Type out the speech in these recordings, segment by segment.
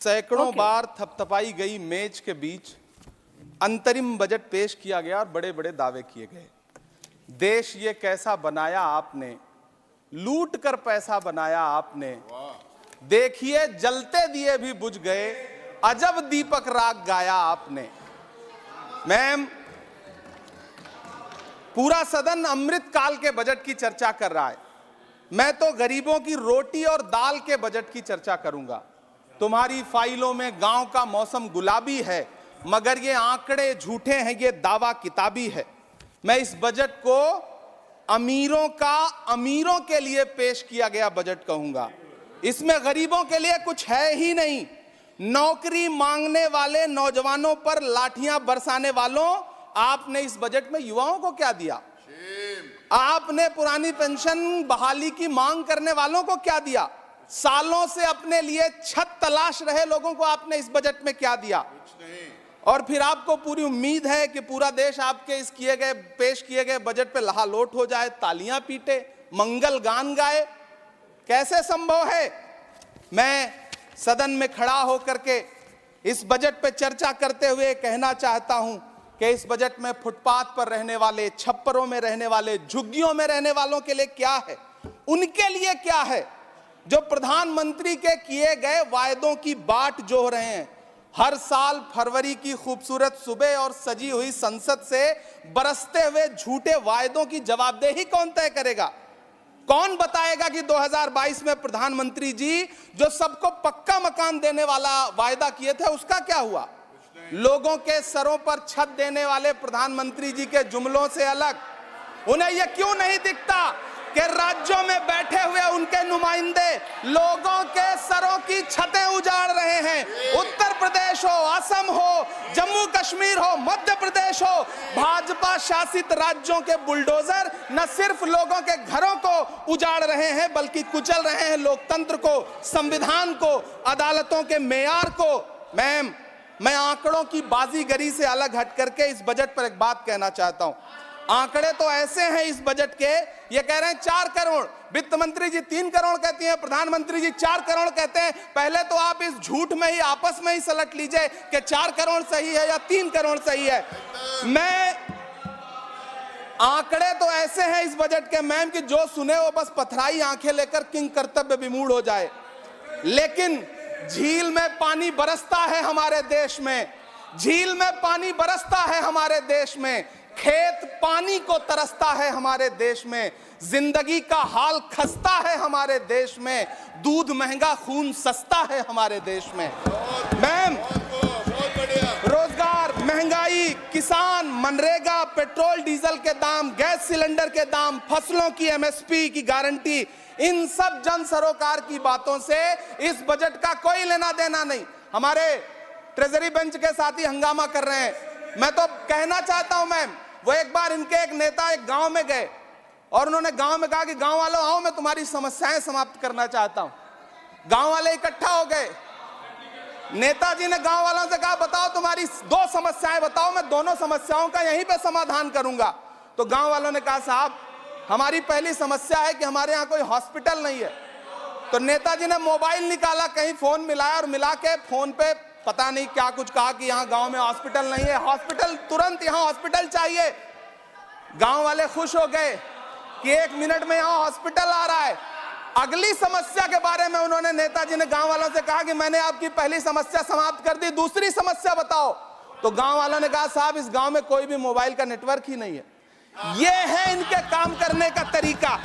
सैकड़ों बार थपथपाई गई मेज के बीच अंतरिम बजट पेश किया गया और बड़े बड़े दावे किए गए। देश ये कैसा बनाया आपने, लूट कर पैसा बनाया आपने, देखिए जलते दिए भी बुझ गए, अजब दीपक राग गाया आपने। मैम, पूरा सदन अमृत काल के बजट की चर्चा कर रहा है, मैं तो गरीबों की रोटी और दाल के बजट की चर्चा करूंगा। तुम्हारी फाइलों में गांव का मौसम गुलाबी है, मगर ये आंकड़े झूठे हैं, ये दावा किताबी है। मैं इस बजट को अमीरों का अमीरों के लिए पेश किया गया बजट कहूंगा। इसमें गरीबों के लिए कुछ है ही नहीं। नौकरी मांगने वाले नौजवानों पर लाठियां बरसाने वालों, आपने इस बजट में युवाओं को क्या दिया? आपने पुरानी पेंशन बहाली की मांग करने वालों को क्या दिया? सालों से अपने लिए छत तलाश रहे लोगों को आपने इस बजट में क्या दिया? और फिर आपको पूरी उम्मीद है कि पूरा देश आपके इस पेश किए गए बजट पे लहालोट हो जाए, तालियां पीटे, मंगल गान गाए। कैसे संभव है? मैं सदन में खड़ा होकर के इस बजट पे चर्चा करते हुए कहना चाहता हूं कि इस बजट में फुटपाथ पर रहने वाले, छप्परों में रहने वाले, झुग्गियों में रहने वालों के लिए क्या है, उनके लिए क्या है जो प्रधानमंत्री के किए गए वायदों की बाट जोह रहे हैं। हर साल फरवरी की खूबसूरत सुबह और सजी हुई संसद से बरसते हुए झूठे वायदों की जवाबदेही कौन तय करेगा? कौन बताएगा कि 2022 में प्रधानमंत्री जी जो सबको पक्का मकान देने वाला वायदा किए थे उसका क्या हुआ? लोगों के सरों पर छत देने वाले प्रधानमंत्री जी के जुमलों से अलग उन्हें यह क्यों नहीं दिखता कि राज्यों में बैठे हुए उनके नुमाइंदे लोगों के सरों की छतें उजाड़ रहे हैं? उत्तर प्रदेश हो, असम हो, जम्मू कश्मीर हो, मध्य प्रदेश हो, भाजपा शासित राज्यों के बुलडोजर न सिर्फ लोगों के घरों को उजाड़ रहे हैं बल्कि कुचल रहे हैं लोकतंत्र को, संविधान को, अदालतों के मेयार को। मैम, मैं आंकड़ों की बाजीगरी से अलग हट करके इस बजट पर एक बात कहना चाहता हूं। आंकड़े तो ऐसे हैं इस बजट के, ये कह रहे हैं 4 करोड़, वित्त मंत्री जी 3 करोड़ कहती हैं, प्रधानमंत्री जी 4 करोड़ कहते हैं। पहले तो आप इस झूठ में ही आपस में ही सलट लीजिए कि 4 करोड़ सही है या 3 करोड़ सही है। मैं आंकड़े तो ऐसे हैं इस बजट के मैम कि जो सुने वो बस पथराई आंखें लेकर किंग कर्तव्य विमूढ़ हो जाए। लेकिन झील में पानी बरसता है हमारे देश में, झील में पानी बरसता है हमारे देश में, खेत पानी को तरसता है हमारे देश में, जिंदगी का हाल खस्ता है हमारे देश में, दूध महंगा खून सस्ता है हमारे देश में। मैम, रोजगार, महंगाई, किसान, मनरेगा, पेट्रोल डीजल के दाम, गैस सिलेंडर के दाम, फसलों की एमएसपी की गारंटी, इन सब जन सरोकार की बातों से इस बजट का कोई लेना देना नहीं। हमारे ट्रेजरी बेंच के साथी हंगामा कर रहे हैं। मैं तो कहना चाहता हूं मैम, वो एक बार इनके एक नेता एक गांव में गए और उन्होंने गांव में कहा कि गांव वालों आओ, मैं तुम्हारी समस्याएं समाप्त करना चाहता हूं। गांव वाले इकट्ठा हो गए। नेताजी ने गांव वालों से कहा बताओ तुम्हारी 2 समस्याएं बताओ, मैं दोनों समस्याओं का यहीं पे समाधान करूंगा। तो गांव वालों ने कहा साहब हमारी पहली समस्या है कि हमारे यहाँ कोई हॉस्पिटल नहीं है। तो नेताजी ने मोबाइल निकाला, कहीं फोन मिलाया और मिला के फोन पे पता नहीं क्या कुछ कहा कि यहाँ गांव में हॉस्पिटल नहीं है, हॉस्पिटल तुरंत, यहाँ हॉस्पिटल चाहिए। गांव वाले खुश हो गए कि 1 मिनट में यहाँ हॉस्पिटल आ रहा है। अगली समस्या के बारे में उन्होंने, नेताजी ने गांव वालों से कहा कि मैंने आपकी पहली समस्या समाप्त कर दी, दूसरी समस्या बताओ। तो गांव वालों ने कहा साहब इस गांव में कोई भी मोबाइल का नेटवर्क ही नहीं है। ये है इनके काम करने का तरीका,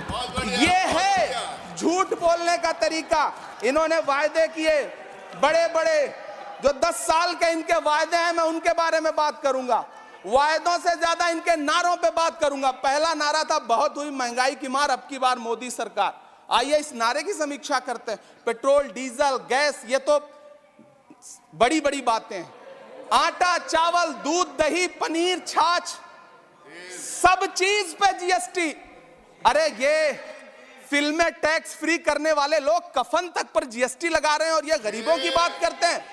ये है झूठ बोलने का तरीका। इन्होंने वायदे किए बड़े बड़े, जो 10 साल के इनके वायदे हैं मैं उनके बारे में बात करूंगा। वायदों से ज्यादा इनके नारों पे बात करूंगा। पहला नारा था बहुत हुई महंगाई की मार, अब की बार मोदी सरकार। आइए इस नारे की समीक्षा करते हैं। पेट्रोल, डीजल, गैस, ये तो बड़ी बड़ी बातें हैं। आटा, चावल, दूध, दही, पनीर, छाछ, सब चीज पे जीएसटी। अरे ये फिल्में टैक्स फ्री करने वाले लोग कफन तक पर जीएसटी लगा रहे हैं और ये गरीबों की बात करते हैं।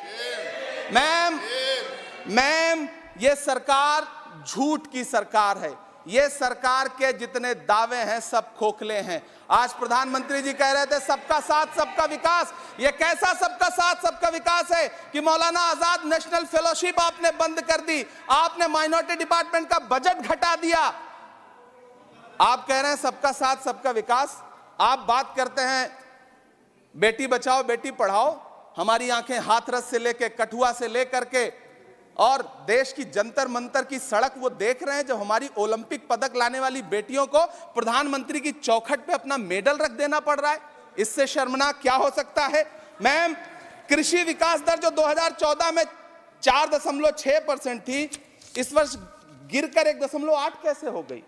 मैम, ये सरकार झूठ की सरकार है। ये सरकार के जितने दावे हैं सब खोखले हैं। आज प्रधानमंत्री जी कह रहे थे सबका साथ सबका विकास। ये कैसा सबका साथ सबका विकास है कि मौलाना आजाद नेशनल फेलोशिप आपने बंद कर दी, आपने माइनॉरिटी डिपार्टमेंट का बजट घटा दिया। आप कह रहे हैं सबका साथ सबका विकास, आप बात करते हैं बेटी बचाओ बेटी पढ़ाओ। हमारी आंखें हाथरस से लेकर कठुआ से लेकर के और देश की जंतर मंतर की सड़क वो देख रहे हैं जब हमारी ओलंपिक पदक लाने वाली बेटियों को प्रधानमंत्री की चौखट पे अपना मेडल रख देना पड़ रहा है। इससे शर्मनाक क्या हो सकता है। मैम, कृषि विकास दर जो 2014 में 4.6% थी, इस वर्ष गिरकर 1.8 कैसे हो गई?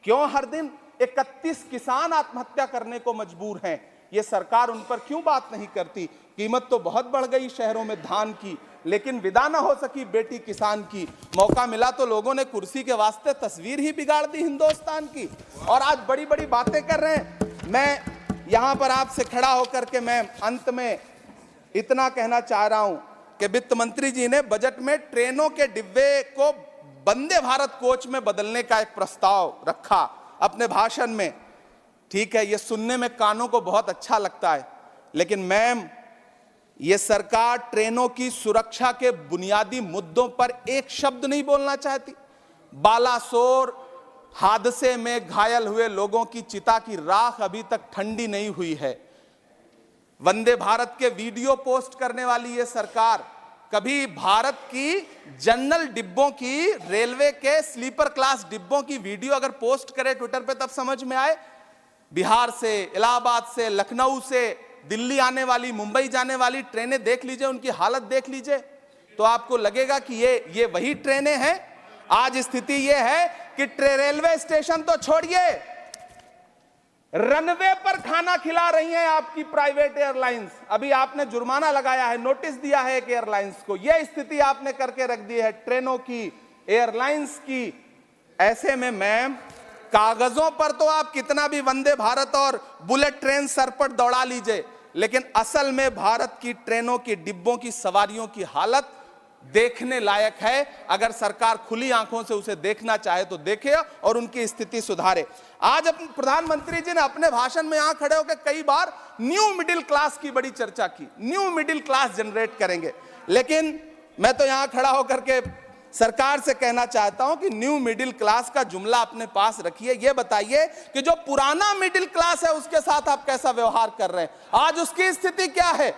क्यों हर दिन 31 किसान आत्महत्या करने को मजबूर हैं? ये सरकार उन पर क्यों बात नहीं करती? कीमत तो बहुत बढ़ गई शहरों में धान की, लेकिन विदा ना हो सकी बेटी किसान की। मौका मिला तो लोगों ने कुर्सी के वास्ते तस्वीर ही बिगाड़ दी हिंदुस्तान की, और आज बड़ी बड़ी बातें कर रहे हैं। मैं यहां पर आपसे खड़ा होकर के मैं अंत में इतना कहना चाह रहा हूं कि वित्त मंत्री जी ने बजट में ट्रेनों के डिब्बे को वंदे भारत कोच में बदलने का एक प्रस्ताव रखा अपने भाषण में। ठीक है, ये सुनने में कानों को बहुत अच्छा लगता है, लेकिन मैम, ये सरकार ट्रेनों की सुरक्षा के बुनियादी मुद्दों पर एक शब्द नहीं बोलना चाहती। बालासोर हादसे में घायल हुए लोगों की चिता की राख अभी तक ठंडी नहीं हुई है। वंदे भारत के वीडियो पोस्ट करने वाली ये सरकार कभी भारत की जनरल डिब्बों की, रेलवे के स्लीपर क्लास डिब्बों की वीडियो अगर पोस्ट करे ट्विटर पे तब समझ में आए। बिहार से, इलाहाबाद से, लखनऊ से दिल्ली आने वाली, मुंबई जाने वाली ट्रेनें देख लीजिए, उनकी हालत देख लीजिए, तो आपको लगेगा कि ये वही ट्रेनें हैं। आज स्थिति ये है कि रेलवे स्टेशन तो छोड़िए, रनवे पर खाना खिला रही हैं आपकी प्राइवेट एयरलाइंस। अभी आपने जुर्माना लगाया है, नोटिस दिया है एक एयरलाइंस को। यह स्थिति आपने करके रख दी है ट्रेनों की, एयरलाइंस की। ऐसे में मैम, कागजों पर तो आप कितना भी वंदे भारत और बुलेट ट्रेन सर पर दौड़ा लीजिए, लेकिन असल में भारत की ट्रेनों की डिब्बों की सवारियों की हालत देखने लायक है। अगर सरकार खुली आंखों से उसे देखना चाहे तो देखे और उनकी स्थिति सुधारे। आज प्रधानमंत्री जी ने अपने भाषण में यहां खड़े होकर कई बार न्यू मिडिल क्लास की बड़ी चर्चा की, न्यू मिडिल क्लास जनरेट करेंगे। लेकिन मैं तो यहां खड़ा होकर के सरकार से कहना चाहता हूं कि न्यू मिडिल क्लास का जुमला अपने पास रखिए। यह बताइए कि जो पुराना मिडिल क्लास है उसके साथ आप कैसा व्यवहार कर रहे हैं। आज उसकी स्थिति क्या है?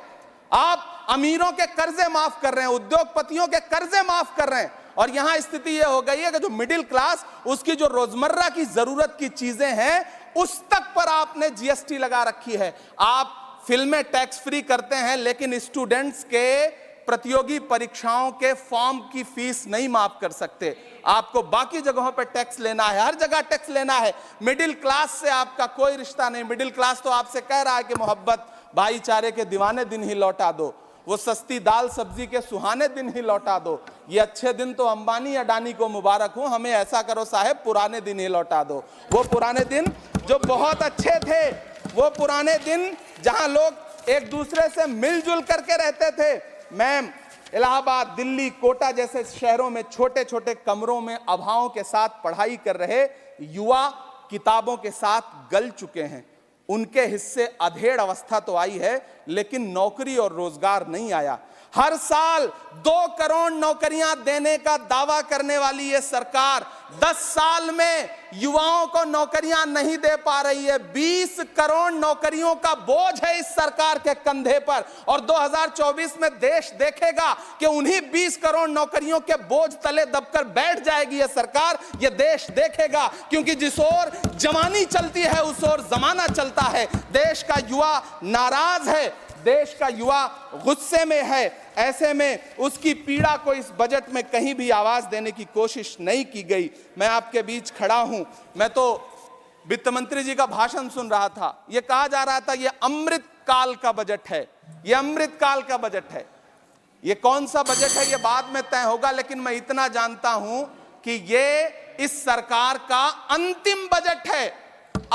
आप अमीरों के कर्जे माफ कर रहे हैं, उद्योगपतियों के कर्जे माफ कर रहे हैं, और यहां स्थिति यह हो गई है कि जो मिडिल क्लास, उसकी जो रोजमर्रा की जरूरत की चीजें हैं उस तक पर आपने जीएसटी लगा रखी है। आप फिल्में टैक्स फ्री करते हैं, लेकिन स्टूडेंट्स के प्रतियोगी परीक्षाओं के फॉर्म की फीस नहीं माफ कर सकते। आपको बाकी जगहों पर टैक्स लेना है, हर जगह टैक्स लेना है। मिडिल क्लास से आपका कोई रिश्ता नहीं। मिडिल क्लास तो आपसे कह रहा है कि मोहब्बत, भाईचारे के दीवाने दिन ही लौटा दो, वो सस्ती दाल सब्जी के सुहाने दिन ही लौटा दो। ये अच्छे दिन तो अंबानी अडानी को मुबारक हो, हमें ऐसा करो साहब पुराने दिन ही लौटा दो। वो पुराने दिन जो बहुत अच्छे थे, वो पुराने दिन जहां लोग एक दूसरे से मिलजुल करके रहते थे। मैम, इलाहाबाद, दिल्ली, कोटा जैसे शहरों में छोटे छोटे कमरों में अभावों के साथ पढ़ाई कर रहे युवा किताबों के साथ गल चुके हैं। उनके हिस्से अधेड़ अवस्था तो आई है, लेकिन नौकरी और रोजगार नहीं आया। हर साल 2 करोड़ नौकरियां देने का दावा करने वाली ये सरकार 10 साल में युवाओं को नौकरियां नहीं दे पा रही है। 20 करोड़ नौकरियों का बोझ है इस सरकार के कंधे पर, और 2024 में देश देखेगा कि उन्हीं 20 करोड़ नौकरियों के बोझ तले दबकर बैठ जाएगी ये सरकार। ये देश देखेगा, क्योंकि जिस ओर जवानी चलती है उस ओर जमाना चलता है। देश का युवा नाराज है, देश का युवा गुस्से में है। ऐसे में उसकी पीड़ा को इस बजट में कहीं भी आवाज देने की कोशिश नहीं की गई। मैं आपके बीच खड़ा हूं, मैं तो वित्त मंत्री जी का भाषण सुन रहा था। यह कहा जा रहा था ये अमृत काल का बजट है, ये अमृत काल का बजट है। ये कौन सा बजट है ये बाद में तय होगा, लेकिन मैं इतना जानता हूं कि ये इस सरकार का अंतिम बजट है,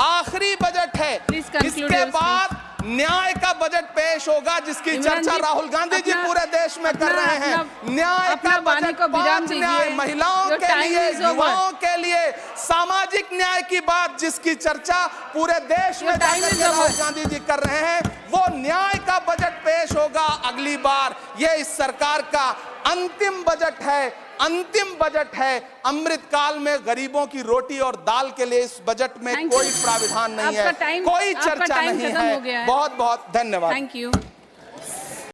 आखिरी बजट है। इसके बाद न्याय का बजट पेश होगा जिसकी इमरान चर्चा जी, राहुल गांधी जी पूरे देश में कर रहे हैं। न्याय का बजट, 5 न्याय महिलाओं के लिए, युवाओं के लिए, सामाजिक न्याय की बात जिसकी चर्चा पूरे देश में जाकर के राहुल गांधी जी कर रहे हैं, वो न्याय का बजट पेश होगा अगली बार। ये इस सरकार का अंतिम बजट है, अंतिम बजट है। अमृतकाल में गरीबों की रोटी और दाल के लिए इस बजट में कोई प्राविधान नहीं है, कोई चर्चा नहीं है। बहुत बहुत धन्यवाद। Thank you.